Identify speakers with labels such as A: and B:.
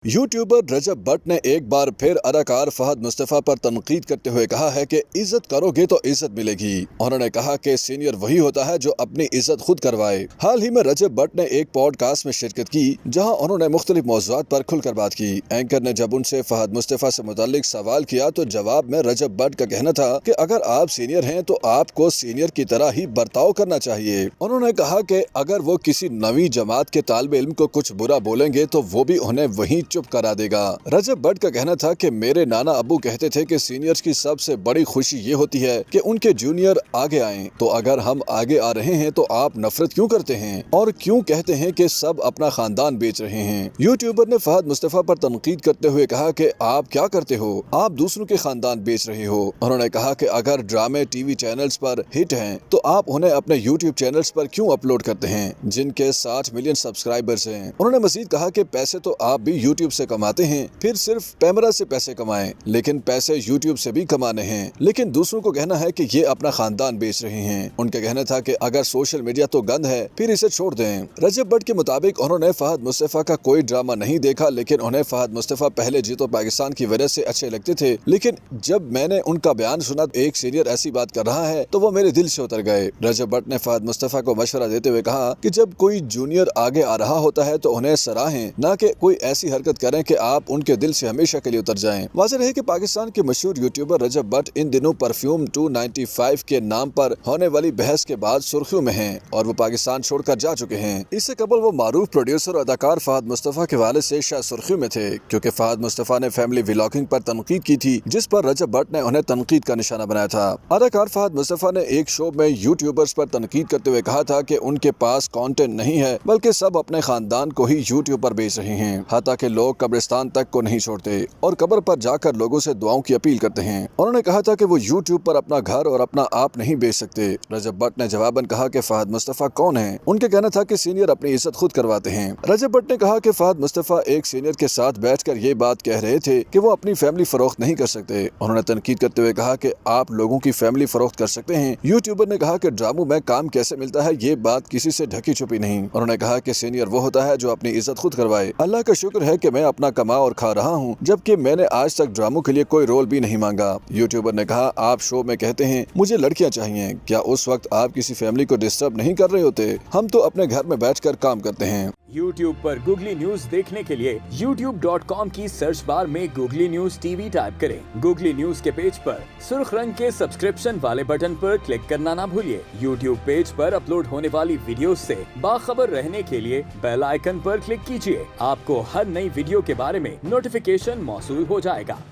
A: YouTuber रजब भट्ट ने एक बार फिर अदाकार फहद मुस्तफा पर तनकीद करते हुए कहा है कि इज्जत करोगे तो इज्जत मिलेगी। उन्होंने कहा कि सीनियर वही होता है जो अपनी इज्जत खुद करवाए। हाल ही में रजब भट्ट ने एक पॉडकास्ट में शिरकत की जहां उन्होंने मुख्तलिफ मौज़ूआत पर खुलकर बात की। एंकर ने जब उनसे फहद मुस्तफा से मुताल्लिक सवाल किया तो जवाब में रजब भट्ट का कहना था कि अगर आप सीनियर हैं तो आपको सीनियर की तरह ही बर्ताव करना चाहिए। उन्होंने कहा कि अगर वो किसी नवी जमात के तालिब इल्म को कुछ बुरा बोलेंगे तो वो भी उन्हें वही चुप करा देगा। रजब भट्ट का कहना था कि मेरे नाना अब्बू कहते थे कि सीनियर्स की सबसे बड़ी खुशी ये होती है कि उनके जूनियर आगे आएं। तो अगर हम आगे आ रहे हैं तो आप नफरत क्यों करते हैं और क्यों कहते हैं कि सब अपना खानदान बेच रहे हैं। यूट्यूबर ने फहद मुस्तफा पर तनकीद करते हुए कहा कि आप क्या करते हो, आप दूसरों के खानदान बेच रहे हो। उन्होंने कहा कि अगर ड्रामे टीवी चैनल्स पर हिट हैं तो आप उन्हें अपने यूट्यूब चैनल्स पर क्यों अपलोड करते हैं जिनके 60 मिलियन सब्सक्राइबर्स हैं। उन्होंने मजीद कहा कि पैसे तो आप भी यूट्यूब से कमाते हैं, फिर सिर्फ कैमरा से पैसे कमाएं, लेकिन पैसे यूट्यूब से भी कमाने हैं। लेकिन दूसरों को कहना है कि ये अपना खानदान बेच रहे हैं। उनका कहना था कि अगर सोशल मीडिया तो गंद है फिर इसे छोड़ दें। रजब भट्ट के मुताबिक उन्होंने फहद मुस्तफा का कोई ड्रामा नहीं देखा, लेकिन उन्हें फहद मुस्तफा पहले जीतो पाकिस्तान की वजह से अच्छे लगते थे, लेकिन जब मैंने उनका बयान सुना एक सीनियर ऐसी बात कर रहा है तो वो मेरे दिल से उतर गए। रजब भट्ट ने फहद मुस्तफा को मशवरा देते हुए कहा कि जब कोई जूनियर आगे आ रहा होता है तो उन्हें सराहें, न कि कोई ऐसी हरकत करें कि आप उनके दिल से हमेशा के लिए उतर जाएं। वाज़ेह है कि पाकिस्तान के मशहूर यूट्यूबर रजब भट्ट इन दिनों परफ्यूम 295 के नाम पर होने वाली बहस के बाद सुर्खियों में हैं और वो पाकिस्तान छोड़कर जा चुके हैं। इससे कबल वो मारूफ प्रोड्यूसर और अदाकार फहद मुस्तफा के हवाले से शायद सुर्खियों में थे क्योंकि फहद मुस्तफा ने फैमिली व्लॉगिंग पर तनकीद की थी जिस पर रजब भट्ट ने उन्हें तनकीद का निशाना बनाया था। अदाकार फहद मुस्तफा ने एक शो में यूट्यूबर्स पर तनकीद करते हुए कहा था कि उनके पास कंटेंट नहीं है बल्कि सब अपने खानदान को ही यूट्यूब पर बेच रहे हैं, हत्ता कि लोग कब्रिस्तान तक को नहीं छोड़ते और कब्र पर जाकर लोगों से दुआओं की अपील करते हैं। उन्होंने कहा था कि वो यूट्यूब पर अपना घर और अपना आप नहीं बेच सकते। रजब भट्ट ने जवाबन कहा कि फहद मुस्तफा कौन है। उनका कहना था कि सीनियर अपनी इज्जत खुद करवाते हैं। रजब भट्ट ने कहा कि फहद मुस्तफा एक सीनियर के साथ बैठकर ये बात कह रहे थे कि वो अपनी फैमिली फरोख्त नहीं कर सकते। उन्होंने तनकीद करते हुए कहा कि आप लोगों की फैमिली फरोख्त कर सकते हैं। यूट्यूबर ने कहा कि ड्रामों में काम कैसे मिलता है ये बात किसी से ढकी छुपी नहीं। उन्होंने कहा कि सीनियर वो होता है जो अपनी इज्जत खुद करवाए। अल्लाह का शुक्र है कि मैं अपना कमा और खा रहा हूँ, जबकि मैंने आज तक ड्रामों के लिए कोई रोल भी नहीं मांगा। यूट्यूबर ने कहा आप शो में कहते हैं मुझे लड़कियां चाहिए, क्या उस वक्त आप किसी फैमिली को डिस्टर्ब नहीं कर रहे होते? हम तो अपने घर में बैठकर काम करते हैं।
B: YouTube पर गूगली न्यूज देखने के लिए youtube.com की सर्च बार में गूगली न्यूज टीवी टाइप करें। गूगली न्यूज के पेज पर सुर्ख रंग के सब्सक्रिप्शन वाले बटन पर क्लिक करना ना भूलिए। YouTube पेज पर अपलोड होने वाली वीडियो से बाखबर रहने के लिए बेल आइकन पर क्लिक कीजिए। आपको हर नई वीडियो के बारे में नोटिफिकेशन मौसूल हो जाएगा।